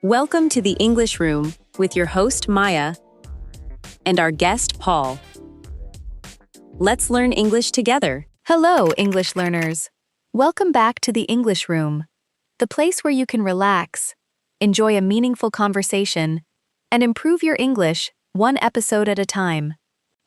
Welcome to the English Room with your host Maya and our guest Paul. Let's learn English together. Hello, English learners. Welcome back to the English Room, the place where you can relax, enjoy a meaningful conversation, and improve your English one episode at a time.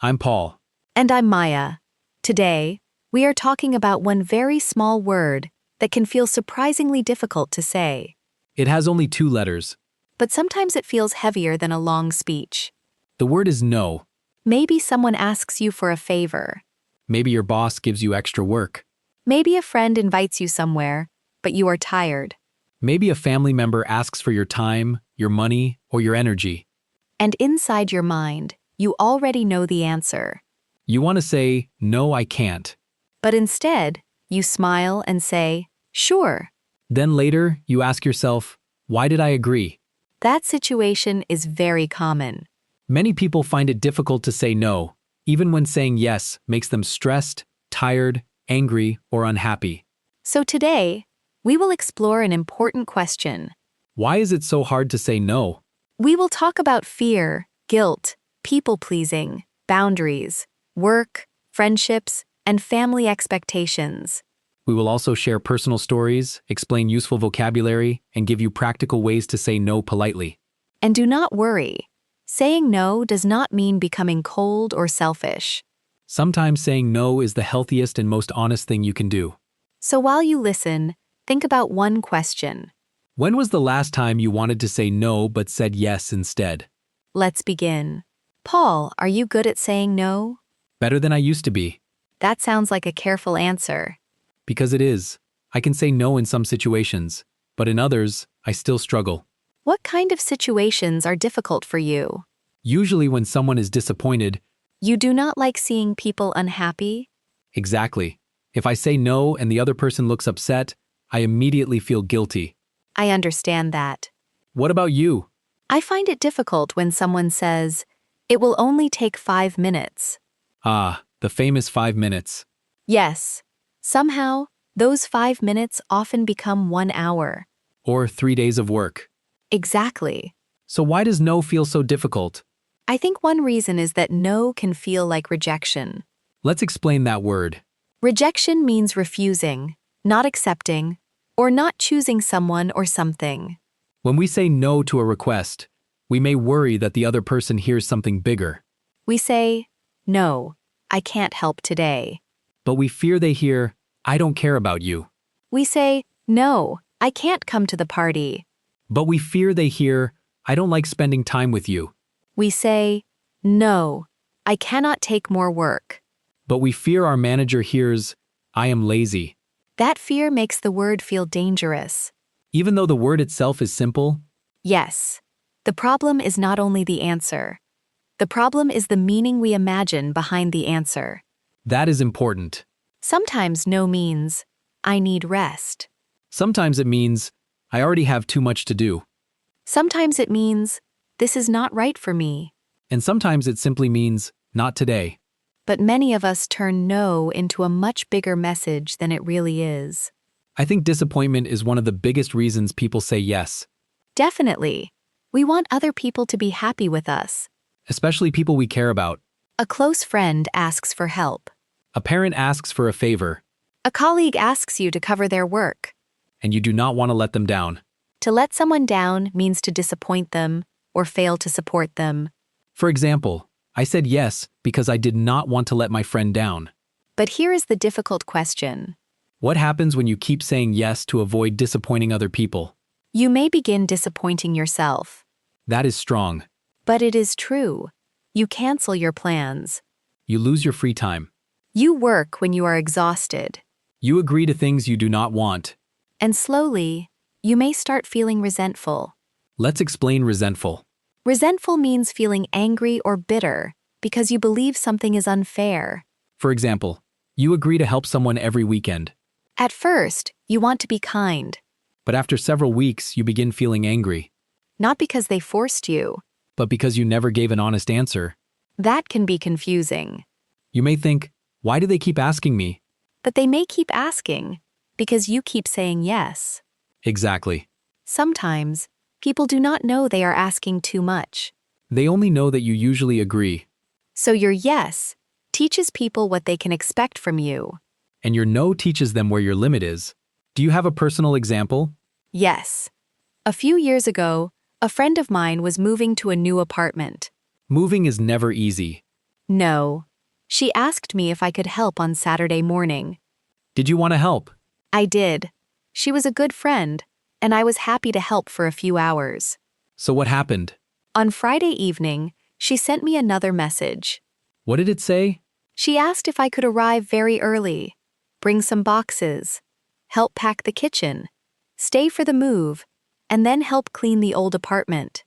I'm Paul. And I'm Maya. Today, we are talking about one very small word that can feel surprisingly difficult to say. It has only 2 letters. But sometimes it feels heavier than a long speech. The word is no. Maybe someone asks you for a favor. Maybe your boss gives you extra work. Maybe a friend invites you somewhere, but you are tired. Maybe a family member asks for your time, your money, or your energy. And inside your mind, you already know the answer. You want to say, "No, I can't." But instead, you smile and say, "Sure." Then later, you ask yourself, "Why did I agree?" That situation is very common. Many people find it difficult to say no, even when saying yes makes them stressed, tired, angry, or unhappy. So today, we will explore an important question. Why is it so hard to say no? We will talk about fear, guilt, people-pleasing, boundaries, work, friendships, and family expectations. We will also share personal stories, explain useful vocabulary, and give you practical ways to say no politely. And do not worry. Saying no does not mean becoming cold or selfish. Sometimes saying no is the healthiest and most honest thing you can do. So while you listen, think about one question. When was the last time you wanted to say no but said yes instead? Let's begin. Paul, are you good at saying no? Better than I used to be. That sounds like a careful answer. Because it is. I can say no in some situations, but in others, I still struggle. What kind of situations are difficult for you? Usually when someone is disappointed. You do not like seeing people unhappy? Exactly. If I say no and the other person looks upset, I immediately feel guilty. I understand that. What about you? I find it difficult when someone says, "It will only take 5 minutes." Ah, the famous 5 minutes. Yes. Somehow, those 5 minutes often become 1 hour. Or 3 days of work. Exactly. So why does no feel so difficult? I think one reason is that no can feel like rejection. Let's explain that word. Rejection means refusing, not accepting, or not choosing someone or something. When we say no to a request, we may worry that the other person hears something bigger. We say, "No, I can't help today." But we fear they hear, "I don't care about you." We say, "No, I can't come to the party." But we fear they hear, "I don't like spending time with you." We say, "No, I cannot take more work." But we fear our manager hears, "I am lazy." That fear makes the word feel dangerous. Even though the word itself is simple, Yes, the problem is not only the answer. The problem is the meaning we imagine behind the answer. that is important. Sometimes no means, "I need rest." Sometimes it means, "I already have too much to do." Sometimes it means, "This is not right for me." And sometimes it simply means, "Not today." But many of us turn no into a much bigger message than it really is. I think disappointment is one of the biggest reasons people say yes, Definitely. We want other people to be happy with us. especially people we care about. A close friend asks for help. A parent asks for a favor, A colleague asks you to cover their work. and you do not want to let them down. To let someone down means to disappoint them or fail to support them. For example, I said yes because I did not want to let my friend down. But here is the difficult question. What happens when you keep saying yes to avoid disappointing other people? You may begin disappointing yourself. That is strong. But it is true. You cancel your plans. You lose your free time. You work when you are exhausted. You agree to things you do not want. And slowly, you may start feeling resentful. Let's explain resentful. Resentful means feeling angry or bitter because you believe something is unfair. For example, you agree to help someone every weekend. At first, you want to be kind, But after several weeks, you begin feeling angry. not because they forced you. But because you never gave an honest answer. That can be confusing. You may think, "Why do they keep asking me?" But they may keep asking because you keep saying yes. Exactly. Sometimes, People do not know they are asking too much. They only know that you usually agree, So your yes teaches people what they can expect from you. and your no teaches them where your limit is. Do you have a personal example? Yes. A few years ago, a friend of mine was moving to a new apartment. Moving is never easy. No. She asked me if I could help on Saturday morning. Did you want to help? I did. She was a good friend, and I was happy to help for a few hours. So what happened? On Friday evening, she sent me another message. What did it say? She asked if I could arrive very early, bring some boxes, help pack the kitchen, stay for the move, and then help clean the old apartment.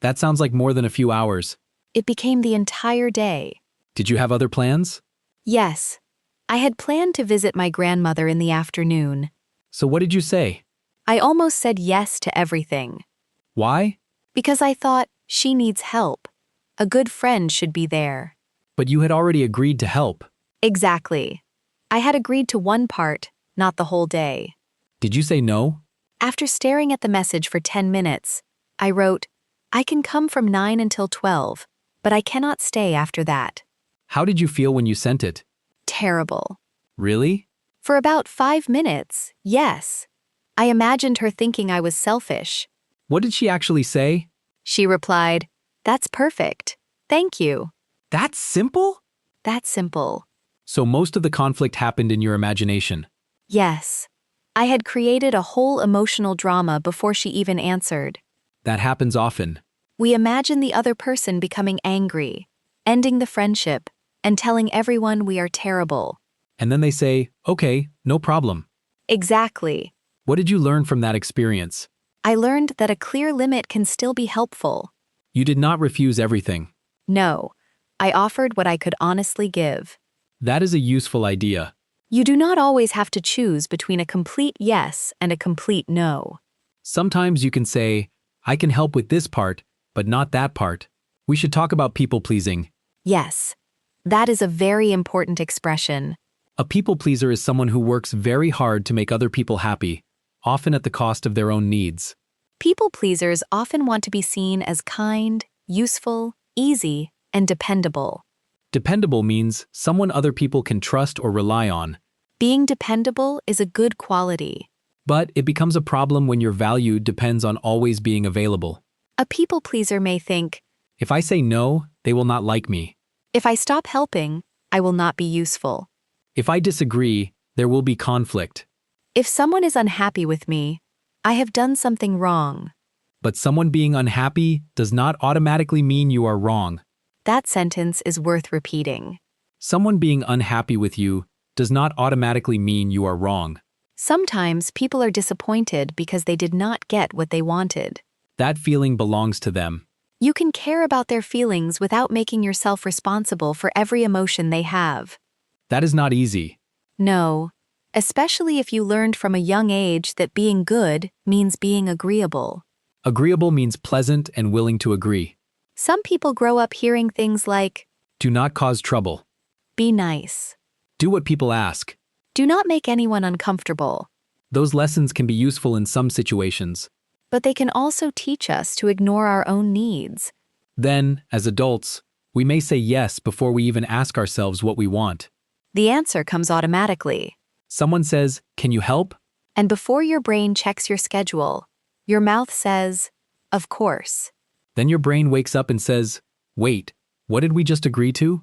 That sounds like more than a few hours. It became the entire day. Did you have other plans? Yes. I had planned to visit my grandmother in the afternoon. So what did you say? I almost said yes to everything. Why? Because I thought, she needs help. A good friend should be there. But you had already agreed to help. Exactly. I had agreed to one part, not the whole day. Did you say no? After staring at the message for 10 minutes, I wrote, I can come from 9 until 12, but I cannot stay after that. How did you feel when you sent it? Terrible. Really? For about 5 minutes, yes. I imagined her thinking I was selfish. What did she actually say? She replied, That's perfect. Thank you. That's simple? That's simple. So most of the conflict happened in your imagination. Yes. I had created a whole emotional drama before she even answered. That happens often. We imagine the other person becoming angry, ending the friendship, and telling everyone we are terrible. And then they say, okay, no problem. Exactly. What did you learn from that experience? I learned that a clear limit can still be helpful. You did not refuse everything. No. I offered what I could honestly give. That is a useful idea. You do not always have to choose between a complete yes and a complete no. Sometimes you can say, I can help with this part, but not that part. We should talk about people-pleasing. Yes. That is a very important expression. A people-pleaser is someone who works very hard to make other people happy, often at the cost of their own needs. People pleasers often want to be seen as kind, useful, easy, and dependable. Dependable means someone other people can trust or rely on. Being dependable is a good quality. But it becomes a problem when your value depends on always being available. A people pleaser may think, If I say no, they will not like me. if I stop helping, I will not be useful. If I disagree, there will be conflict. If someone is unhappy with me, I have done something wrong. But someone being unhappy does not automatically mean you are wrong. That sentence is worth repeating. Someone being unhappy with you does not automatically mean you are wrong. Sometimes people are disappointed because they did not get what they wanted. That feeling belongs to them. You can care about their feelings without making yourself responsible for every emotion they have. That is not easy. No, especially if you learned from a young age that being good means being agreeable. Agreeable means pleasant and willing to agree. Some people grow up hearing things like, Do not cause trouble. be nice. Do what people ask. Do not make anyone uncomfortable. Those lessons can be useful in some situations. But they can also teach us to ignore our own needs. Then, as adults, we may say yes before we even ask ourselves what we want. The answer comes automatically. Someone says, Can you help? And before your brain checks your schedule, your mouth says, of course. Then your brain wakes up and says, Wait, what did we just agree to?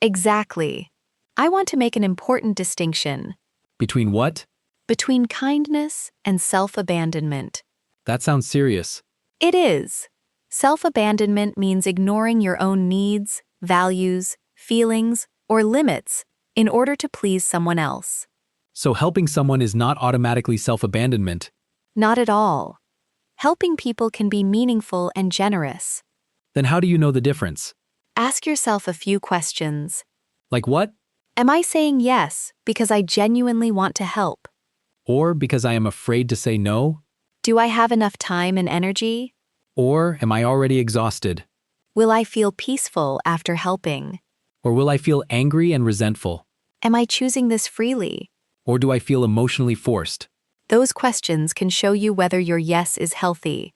Exactly. I want to make an important distinction Between what? between kindness and self-abandonment. That sounds serious. It is. Self-abandonment means ignoring your own needs, values, feelings, or limits in order to please someone else. So helping someone is not automatically self-abandonment. Not at all. Helping people can be meaningful and generous. Then how do you know the difference? Ask yourself a few questions. Like what? Am I saying yes because I genuinely want to help? Or because I am afraid to say no? Do I have enough time and energy? Or am I already exhausted? Will I feel peaceful after helping? Or will I feel angry and resentful? Am I choosing this freely? Or do I feel emotionally forced? Those questions can show you whether your yes is healthy.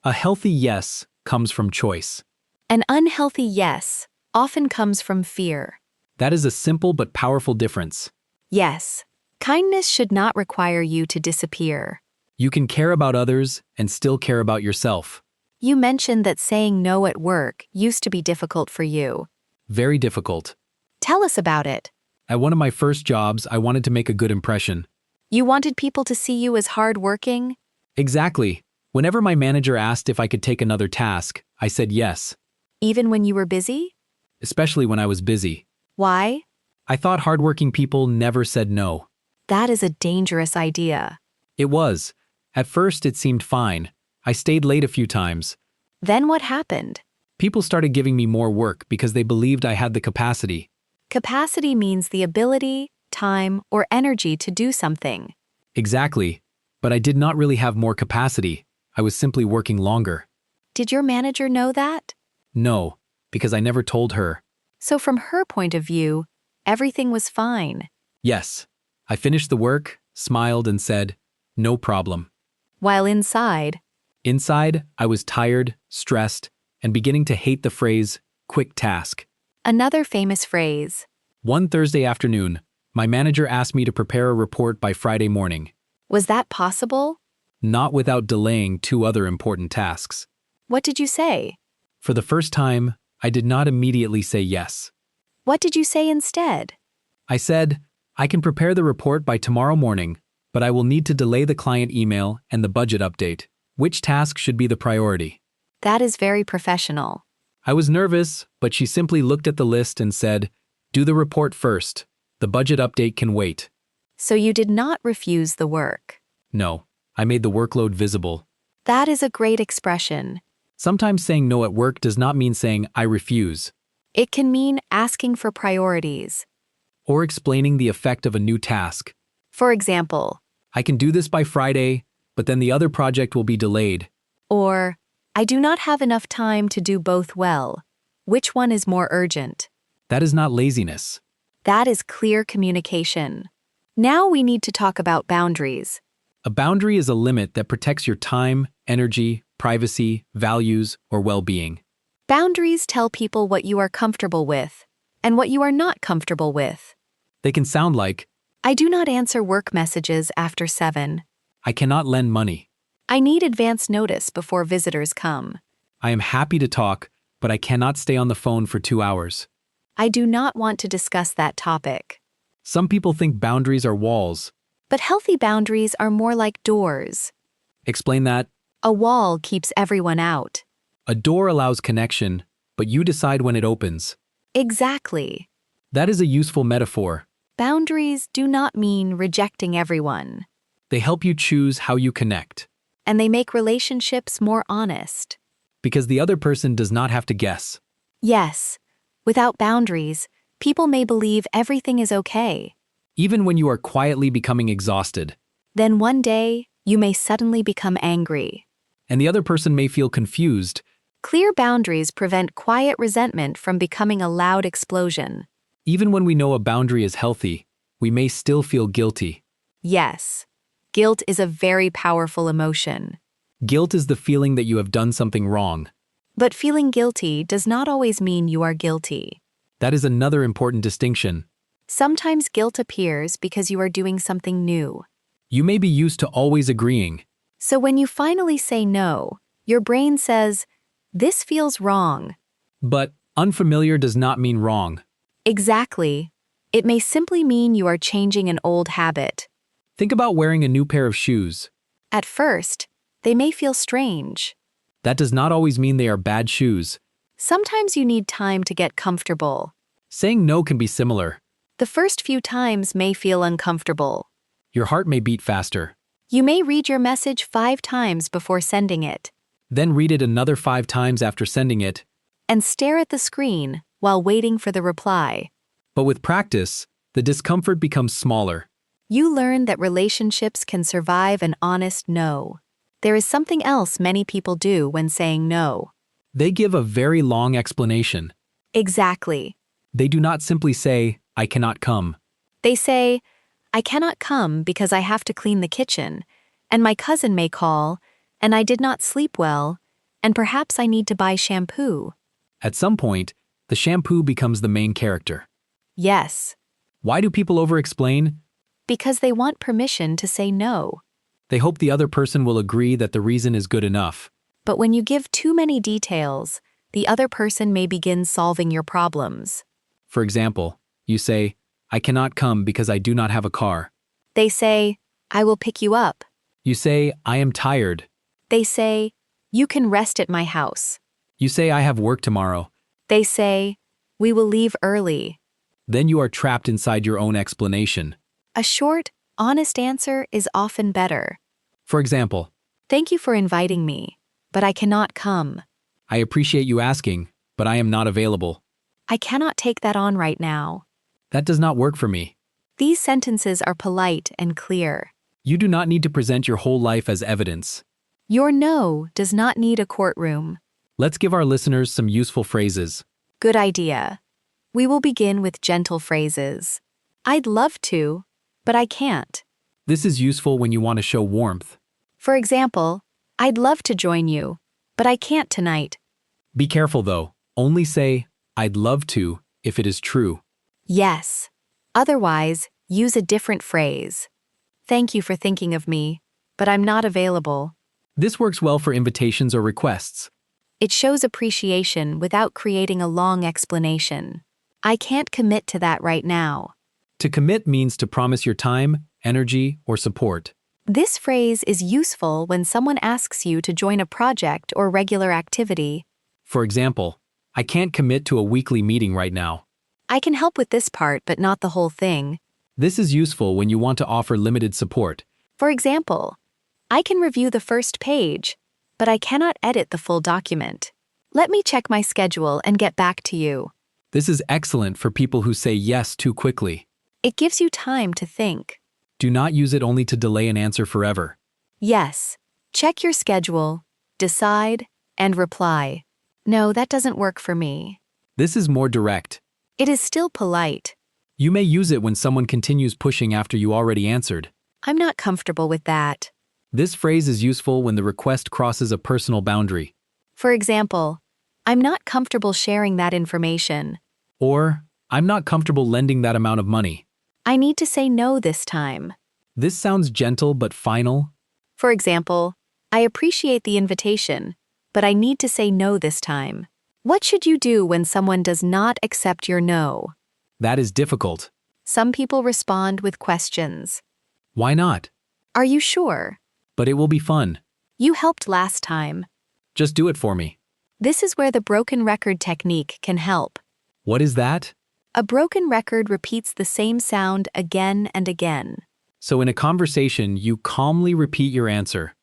A healthy yes comes from choice. An unhealthy yes often comes from fear. That is a simple but powerful difference. Yes, kindness should not require you to disappear. You can care about others and still care about yourself. You mentioned that saying no at work used to be difficult for you. Very difficult. Tell us about it. At one of my first jobs, I wanted to make a good impression. You wanted people to see you as hardworking? Exactly. Whenever my manager asked if I could take another task, I said yes, Even when you were busy? especially when I was busy. Why? I thought hardworking people never said no. That is a dangerous idea. It was. At first, it seemed fine. I stayed late a few times. Then what happened? People started giving me more work because they believed I had the capacity. Capacity means the ability, time, or energy to do something. Exactly. But I did not really have more capacity. I was simply working longer. Did your manager know that? No, because I never told her. So from her point of view, everything was fine. Yes. I finished the work, smiled, and said, "No problem." While Inside, I was tired, stressed, and beginning to hate the phrase, quick task. another famous phrase. One Thursday afternoon, my manager asked me to prepare a report by Friday morning, Was that possible? not without delaying two other important tasks. What did you say? For the first time, I did not immediately say yes. What did you say instead? I said, I can prepare the report by tomorrow morning, but I will need to delay the client email and the budget update. Which task should be the priority? That is very professional. I was nervous, but she simply looked at the list and said, do the report first. The budget update can wait. So you did not refuse the work. No, I made the workload visible. That is a great expression. Sometimes saying no at work does not mean saying I refuse, It can mean asking for priorities. or explaining the effect of a new task. For example, I can do this by Friday, but then the other project will be delayed. or, I do not have enough time to do both well. Which one is more urgent? That is not laziness. That is clear communication. Now we need to talk about boundaries. A boundary is a limit that protects your time, energy, privacy, values, or well-being. Boundaries tell people what you are comfortable with and what you are not comfortable with. They can sound like, I do not answer work messages after 7. I cannot lend money. I need advance notice before visitors come. I am happy to talk, but I cannot stay on the phone for 2 hours. I do not want to discuss that topic. Some people think boundaries are walls. But healthy boundaries are more like doors. Explain that. A wall keeps everyone out. A door allows connection, but you decide when it opens. Exactly. That is a useful metaphor. Boundaries do not mean rejecting everyone, They help you choose how you connect, and they make relationships more honest. because the other person does not have to guess. Yes, without boundaries, people may believe everything is okay. Even when you are quietly becoming exhausted, Then one day, you may suddenly become angry. and the other person may feel confused. Clear boundaries prevent quiet resentment from becoming a loud explosion. Even when we know a boundary is healthy, we may still feel guilty. Yes, guilt is a very powerful emotion. Guilt is the feeling that you have done something wrong. But feeling guilty does not always mean you are guilty. That is another important distinction. Sometimes guilt appears because you are doing something new. You may be used to always agreeing. So when you finally say no, your brain says, this feels wrong. But unfamiliar does not mean wrong. Exactly. It may simply mean you are changing an old habit. Think about wearing a new pair of shoes. At first, they may feel strange. That does not always mean they are bad shoes. Sometimes you need time to get comfortable. Saying no can be similar. The first few times may feel uncomfortable. Your heart may beat faster. You may read your message 5 times before sending it, Then read it another 5 times after sending it. and stare at the screen while waiting for the reply. But with practice, the discomfort becomes smaller. You learn that relationships can survive an honest no. There is something else many people do when saying no. They give a very long explanation. Exactly. They do not simply say, I cannot come. They say, I cannot come because I have to clean the kitchen, and my cousin may call, and I did not sleep well, And perhaps I need to buy shampoo. At some point, the shampoo becomes the main character. Yes, Why do people over-explain? because they want permission to say no. They hope the other person will agree that the reason is good enough. But when you give too many details, the other person may begin solving your problems. For example, you say, I cannot come because I do not have a car. They say, I will pick you up. You say, I am tired. They say, you can rest at my house. You say, I have work tomorrow. They say, we will leave early. Then you are trapped inside your own explanation. A short, honest answer is often better. For example, Thank you for inviting me, but I cannot come. I appreciate you asking, but I am not available. I cannot take that on right now. That does not work for me. These sentences are polite and clear. You do not need to present your whole life as evidence. Your no does not need a courtroom. Let's give our listeners some useful phrases. Good idea. We will begin with gentle phrases. I'd love to, but I can't. This is useful when you want to show warmth. For example, I'd love to join you, but I can't tonight. Be careful though. Only say, I'd love to, if it is true. Yes. Otherwise, use a different phrase. Thank you for thinking of me, but I'm not available. This works well for invitations or requests. It shows appreciation without creating a long explanation. I can't commit to that right now. To commit means to promise your time, energy, or support. This phrase is useful when someone asks you to join a project or regular activity. For example, I can't commit to a weekly meeting right now. I can help with this part, but not the whole thing. This is useful when you want to offer limited support. For example, I can review the first page, but I cannot edit the full document. Let me check my schedule and get back to you. This is excellent for people who say yes too quickly. It gives you time to think. Do not use it only to delay an answer forever. Yes. Check your schedule, decide, and reply. No, that doesn't work for me. This is more direct. It is still polite. You may use it when someone continues pushing after you already answered. I'm not comfortable with that. This phrase is useful when the request crosses a personal boundary. For example, I'm not comfortable sharing that information. Or, I'm not comfortable lending that amount of money. I need to say no this time. This sounds gentle but final. For example, I appreciate the invitation, but I need to say no this time. What should you do when someone does not accept your no? That is difficult. Some people respond with questions. Why not? Are you sure? But it will be fun. You helped last time. Just do it for me. This is where the broken record technique can help. What is that? A broken record repeats the same sound again and again. So in a conversation, you calmly repeat your answer.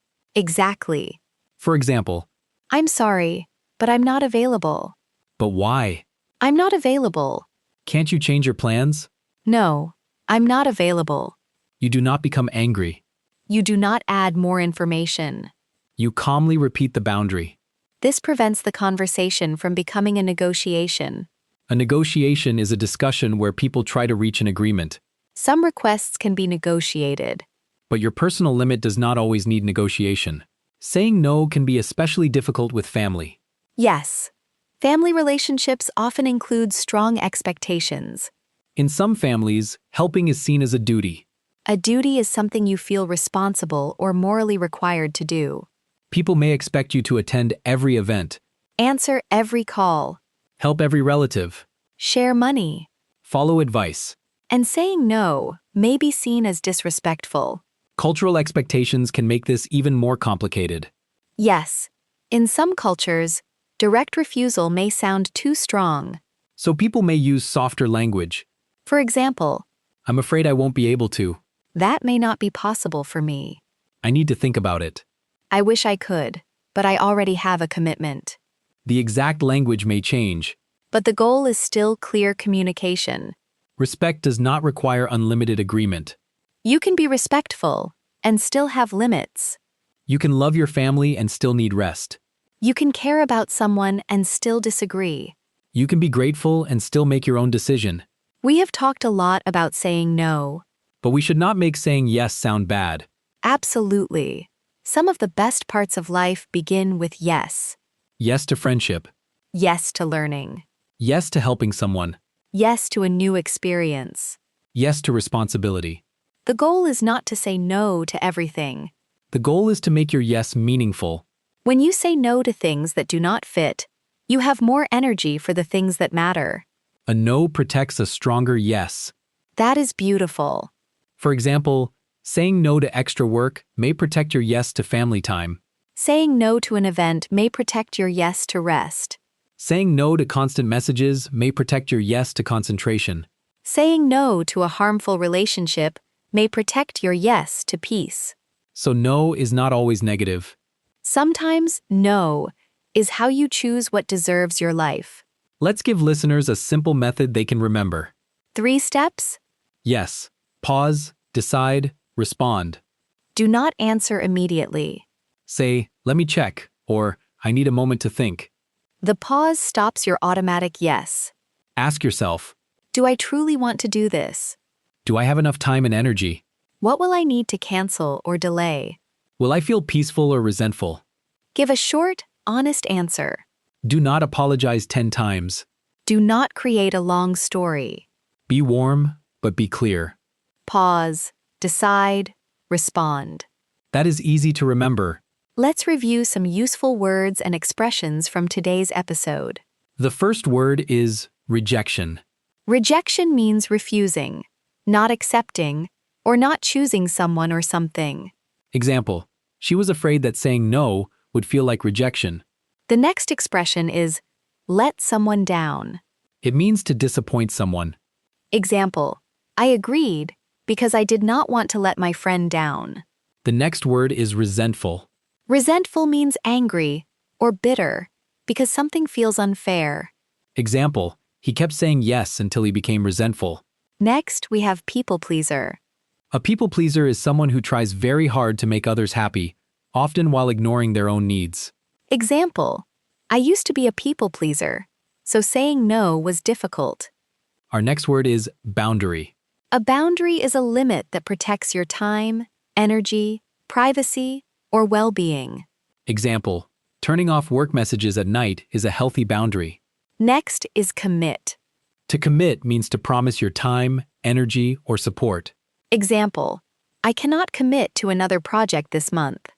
Exactly. For example, I'm sorry, but I'm not available. but why? I'm not available. Can't you change your plans? No, I'm not available. You do not become angry. You do not add more information. You calmly repeat the boundary. This prevents the conversation from becoming a negotiation. A negotiation is a discussion where people try to reach an agreement. Some requests can be negotiated. But your personal limit does not always need negotiation. Saying no can be especially difficult with family. Yes. Family relationships often include strong expectations. In some families, helping is seen as a duty. A duty is something you feel responsible or morally required to do. People may expect you to attend every event, Answer every call. help every relative, Share money. follow advice. And saying no may be seen as disrespectful. Cultural expectations can make this even more complicated. Yes. In some cultures, direct refusal may sound too strong. So people may use softer language. For example, I'm afraid I won't be able to. that may not be possible for me. I need to think about it. I wish I could, but I already have a commitment. The exact language may change. But the goal is still clear communication. Respect does not require unlimited agreement. You can be respectful and still have limits. You can love your family and still need rest. You can care about someone and still disagree. You can be grateful and still make your own decision. We have talked a lot about saying no. But we should not make saying yes sound bad. Absolutely. Some of the best parts of life begin with yes. Yes to friendship. Yes to learning. Yes to helping someone. Yes to a new experience. Yes to responsibility. The goal is not to say no to everything. The goal is to make your yes meaningful. When you say no to things that do not fit, you have more energy for the things that matter. A no protects a stronger yes. That is beautiful. For example, saying no to extra work may protect your yes to family time. Saying no to an event may protect your yes to rest. Saying no to constant messages may protect your yes to concentration. Saying no to a harmful relationship may protect your yes to peace. So no is not always negative. Sometimes no is how you choose what deserves your life. Let's give listeners a simple method they can remember. 3 steps? Yes. Pause, decide, respond. Do not answer immediately. Say, let me check, or I need a moment to think. The pause stops your automatic yes. Ask yourself, Do I truly want to do this? do I have enough time and energy? What will I need to cancel or delay? Will I feel peaceful or resentful? Give a short, honest answer. Do not apologize 10 times. Do not create a long story. Be warm, but be clear. Pause, decide, respond. That is easy to remember. Let's review some useful words and expressions from today's episode. The first word is rejection. Rejection means refusing, not accepting, or not choosing someone or something. Example, she was afraid that saying no would feel like rejection. The next expression is let someone down. It means to disappoint someone. Example, I agreed because I did not want to let my friend down. The next word is resentful. Resentful means angry or bitter because something feels unfair. Example, he kept saying yes until he became resentful. Next, we have people pleaser. A people pleaser is someone who tries very hard to make others happy, often while ignoring their own needs. Example, I used to be a people pleaser, so saying no was difficult. Our next word is boundary. A boundary is a limit that protects your time, energy, privacy, or well-being. Example, turning off work messages at night is a healthy boundary. Next is commit. To commit means to promise your time, energy, or support. Example, I cannot commit to another project this month.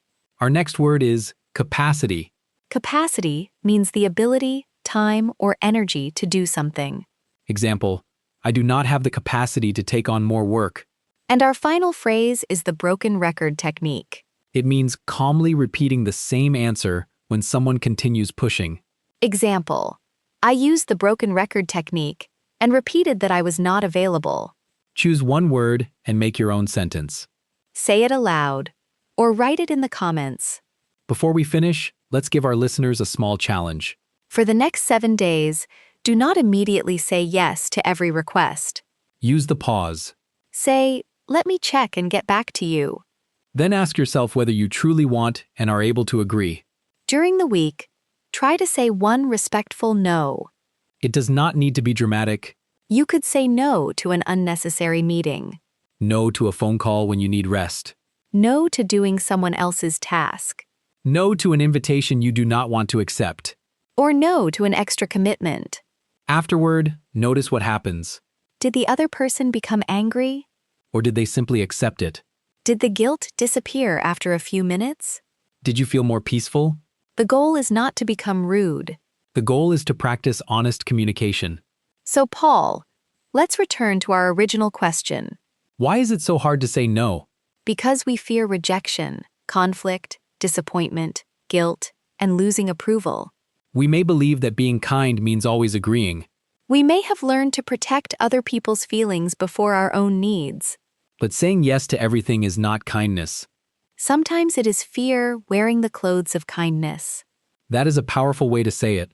Our next word is capacity. Capacity means the ability, time, or energy to do something. Example, I do not have the capacity to take on more work. And our final phrase is the broken record technique. It means calmly repeating the same answer when someone continues pushing. Example, I used the broken record technique and repeated that I was not available. Choose one word and make your own sentence. Say it aloud, or write it in the comments. Before we finish, let's give our listeners a small challenge. For the next 7 days, do not immediately say yes to every request. Use the pause. Say, let me check and get back to you. Then ask yourself whether you truly want and are able to agree. During the week, try to say one respectful no. It does not need to be dramatic. You could say no to an unnecessary meeting. No to a phone call when you need rest. No to doing someone else's task. No to an invitation you do not want to accept. Or no to an extra commitment. Afterward, notice what happens. Did the other person become angry? Or did they simply accept it? Did the guilt disappear after a few minutes? Did you feel more peaceful? The goal is not to become rude. The goal is to practice honest communication. So, Paul, let's return to our original question. Why is it so hard to say no? Because we fear rejection, conflict, disappointment, guilt, and losing approval. We may believe that being kind means always agreeing. We may have learned to protect other people's feelings before our own needs. But saying yes to everything is not kindness. Sometimes it is fear wearing the clothes of kindness. That is a powerful way to say it.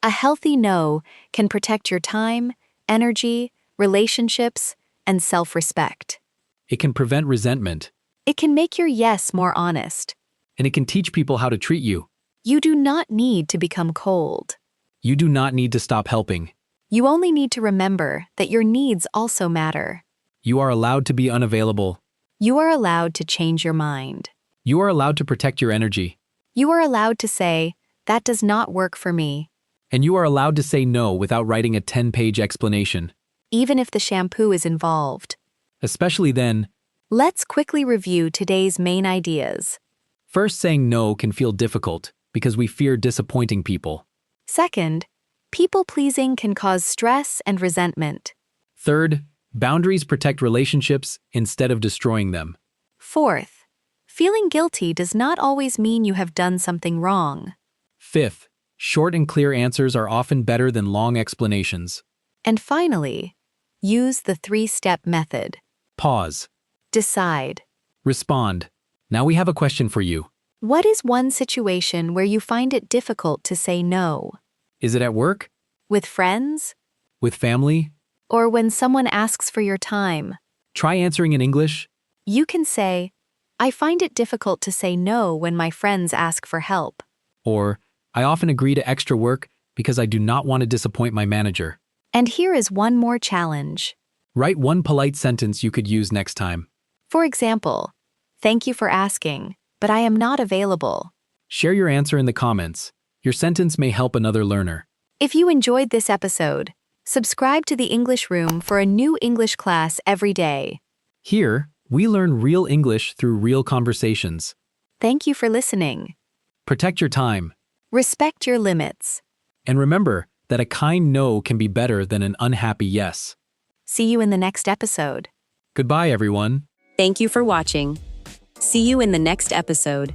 A healthy no can protect your time, energy, relationships, and self-respect. It can prevent resentment. It can make your yes more honest. And it can teach people how to treat you. You do not need to become cold. You do not need to stop helping. You only need to remember that your needs also matter. You are allowed to be unavailable. You are allowed to change your mind. You are allowed to protect your energy. You are allowed to say, That does not work for me. And you are allowed to say no without writing a 10-page explanation. Even if the shampoo is involved. Especially then, Let's quickly review today's main ideas. first, saying no can feel difficult because we fear disappointing people. Second, people-pleasing can cause stress and resentment. Third, boundaries protect relationships instead of destroying them. Fourth, feeling guilty does not always mean you have done something wrong. Fifth, short and clear answers are often better than long explanations. And finally, use the 3-step method. Pause. Decide. Respond. Now we have a question for you. What is one situation where you find it difficult to say no? Is it at work? With friends? With family? Or when someone asks for your time? Try answering in English. You can say, I find it difficult to say no when my friends ask for help. Or, I often agree to extra work because I do not want to disappoint my manager. And here is one more challenge. Write one polite sentence you could use next time. For example, thank you for asking, but I am not available. Share your answer in the comments. Your sentence may help another learner. If you enjoyed this episode, subscribe to the English Room for a new English class every day. Here, we learn real English through real conversations. Thank you for listening. Protect your time. Respect your limits. And remember that a kind no can be better than an unhappy yes. See you in the next episode. Goodbye, everyone. Thank you for watching. See you in the next episode.